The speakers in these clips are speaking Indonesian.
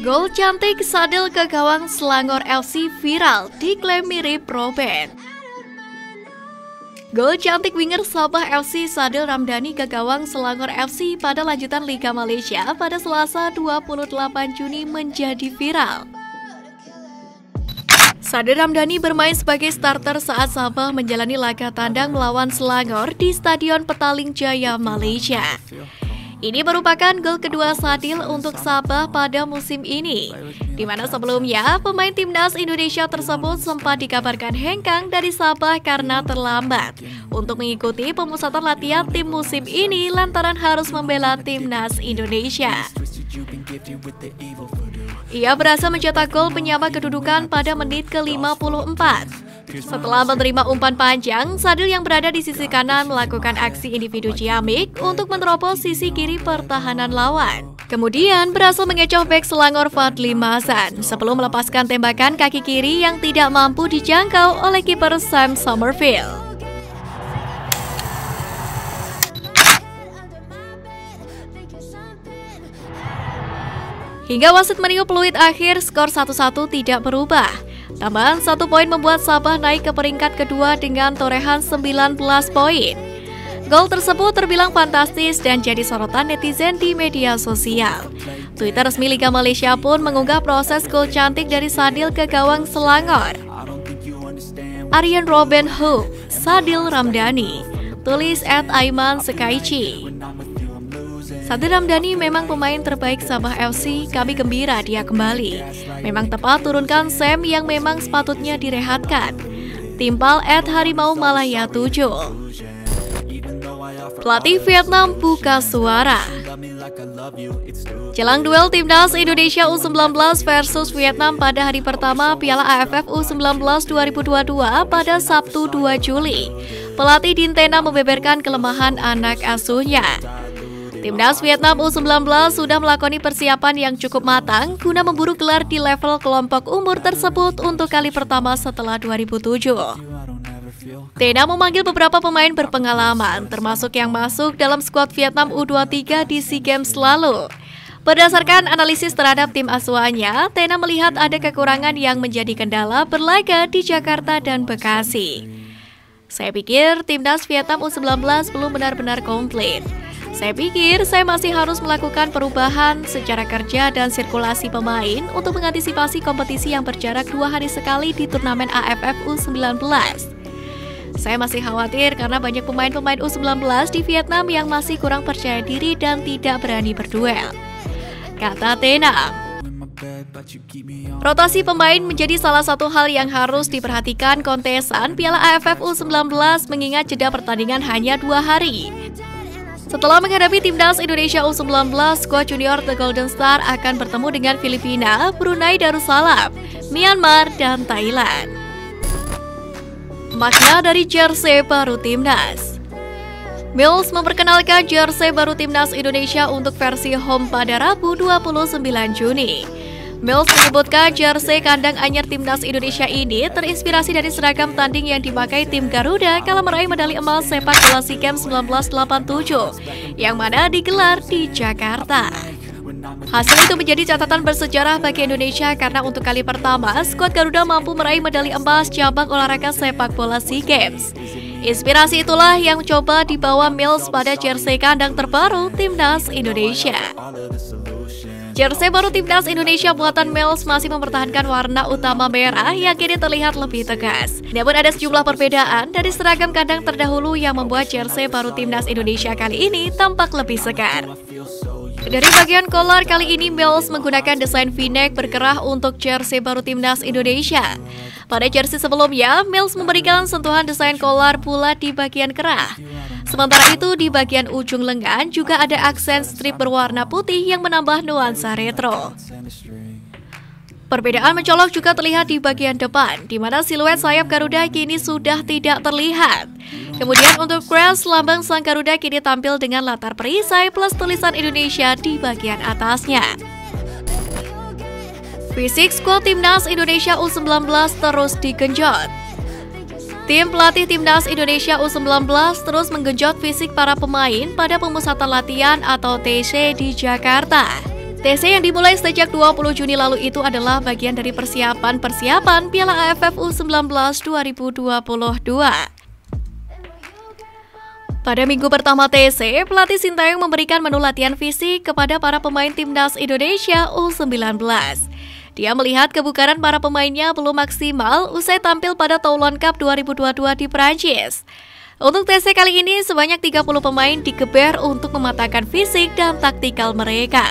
Gol cantik Sadil ke gawang Selangor FC viral diklaim mirip Robben. Gol cantik winger Sabah FC Sadil Ramdhani ke gawang Selangor FC pada lanjutan Liga Malaysia pada Selasa 28 Juni menjadi viral. Sadil Ramdhani bermain sebagai starter saat Sabah menjalani laga tandang melawan Selangor di Stadion Petaling Jaya, Malaysia. Ini merupakan gol kedua Sadil untuk Sabah pada musim ini, di mana sebelumnya pemain timnas Indonesia tersebut sempat dikabarkan hengkang dari Sabah karena terlambat untuk mengikuti pemusatan latihan tim musim ini lantaran harus membela timnas Indonesia. Ia berhasil mencetak gol penyama kedudukan pada menit ke-54. Setelah menerima umpan panjang, Sadil yang berada di sisi kanan melakukan aksi individu ciamik untuk menerobos sisi kiri pertahanan lawan. Kemudian berhasil mengecoh bek Selangor Fadli Mazan sebelum melepaskan tembakan kaki kiri yang tidak mampu dijangkau oleh kiper Sam Summerfield. Hingga wasit meniup peluit akhir, skor 1-1 tidak berubah. Tambahan 1 poin membuat Sabah naik ke peringkat kedua dengan torehan 19 poin. Gol tersebut terbilang fantastis dan jadi sorotan netizen di media sosial. Twitter resmi Liga Malaysia pun mengunggah proses gol cantik dari Sadil ke gawang Selangor. Aryan Robben Hope, Sadil Ramdhani, tulis @Aiman Sekaici. Sadil Ramdhani memang pemain terbaik Sabah FC, kami gembira dia kembali. Memang tepat turunkan Sam yang memang sepatutnya direhatkan. Timpal @Harimau Malaya 7. Pelatih Vietnam buka suara. Jelang duel timnas Indonesia U19 versus Vietnam pada hari pertama Piala AFF U19 2022 pada Sabtu 2 Juli, pelatih Dintena membeberkan kelemahan anak asuhnya. Timnas Vietnam U19 sudah melakoni persiapan yang cukup matang guna memburu gelar di level kelompok umur tersebut untuk kali pertama setelah 2007. Tena memanggil beberapa pemain berpengalaman, termasuk yang masuk dalam skuad Vietnam U23 di SEA Games lalu. Berdasarkan analisis terhadap tim asuhannya, Tena melihat ada kekurangan yang menjadi kendala berlaga di Jakarta dan Bekasi. Saya pikir timnas Vietnam U19 belum benar-benar komplit. Saya pikir saya masih harus melakukan perubahan secara kerja dan sirkulasi pemain untuk mengantisipasi kompetisi yang berjarak 2 hari sekali di turnamen AFF U19. Saya masih khawatir karena banyak pemain-pemain U19 di Vietnam yang masih kurang percaya diri dan tidak berani berduel, kata Tena. Rotasi pemain menjadi salah satu hal yang harus diperhatikan kontesan Piala AFF U19 mengingat jeda pertandingan hanya 2 hari. Setelah menghadapi timnas Indonesia U19, skuad junior The Golden Star akan bertemu dengan Filipina, Brunei Darussalam, Myanmar, dan Thailand. Makna dari jersey baru timnas. Mills memperkenalkan jersey baru timnas Indonesia untuk versi home pada Rabu 29 Juni. Mills menyebutkan jersey kandang anyar timnas Indonesia ini terinspirasi dari seragam tanding yang dipakai tim Garuda kala meraih medali emas sepak bola SEA Games 1987 yang mana digelar di Jakarta. Hasil itu menjadi catatan bersejarah bagi Indonesia karena untuk kali pertama skuad Garuda mampu meraih medali emas cabang olahraga sepak bola SEA Games. Inspirasi itulah yang coba dibawa Mills pada jersey kandang terbaru timnas Indonesia. Jersey baru timnas Indonesia buatan Mills masih mempertahankan warna utama merah yang kini terlihat lebih tegas. Namun ada sejumlah perbedaan dari seragam kandang terdahulu yang membuat jersey baru timnas Indonesia kali ini tampak lebih segar. Dari bagian kolor kali ini Mills menggunakan desain V-neck berkerah untuk jersey baru timnas Indonesia. Pada jersey sebelumnya, Mills memberikan sentuhan desain kolor bulat di bagian kerah. Sementara itu di bagian ujung lengan juga ada aksen strip berwarna putih yang menambah nuansa retro. Perbedaan mencolok juga terlihat di bagian depan, di mana siluet sayap Garuda kini sudah tidak terlihat. Kemudian untuk crest, lambang sang Garuda kini tampil dengan latar perisai plus tulisan Indonesia di bagian atasnya. Fisik skuad timnas Indonesia U19 terus digenjot. Tim pelatih timnas Indonesia U19 terus menggenjot fisik para pemain pada pemusatan latihan atau TC di Jakarta. TC yang dimulai sejak 20 Juni lalu itu adalah bagian dari persiapan Piala AFF U19 2022. Pada minggu pertama TC, pelatih Sintayong memberikan menu latihan fisik kepada para pemain timnas Indonesia U19. Dia melihat kebugaran para pemainnya belum maksimal usai tampil pada Toulon Cup 2022 di Prancis. Untuk TC kali ini, sebanyak 30 pemain digeber untuk mematangkan fisik dan taktikal mereka.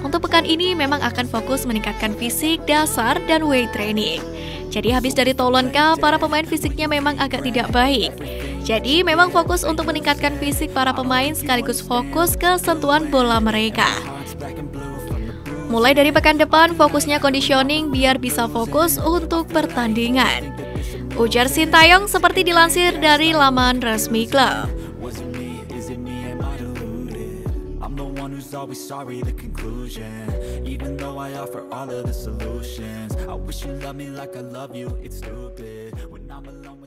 Untuk pekan ini memang akan fokus meningkatkan fisik, dasar, dan weight training. Jadi habis dari Toulon Cup, para pemain fisiknya memang agak tidak baik. Jadi memang fokus untuk meningkatkan fisik para pemain sekaligus fokus ke sentuhan bola mereka. Mulai dari pekan depan, fokusnya conditioning biar bisa fokus untuk pertandingan. Ujar Sintayong seperti dilansir dari laman resmi klub. Always sorry the conclusion, even though I offer all of the solutions. I wish you loved me like I love you, it's stupid when I'm alone with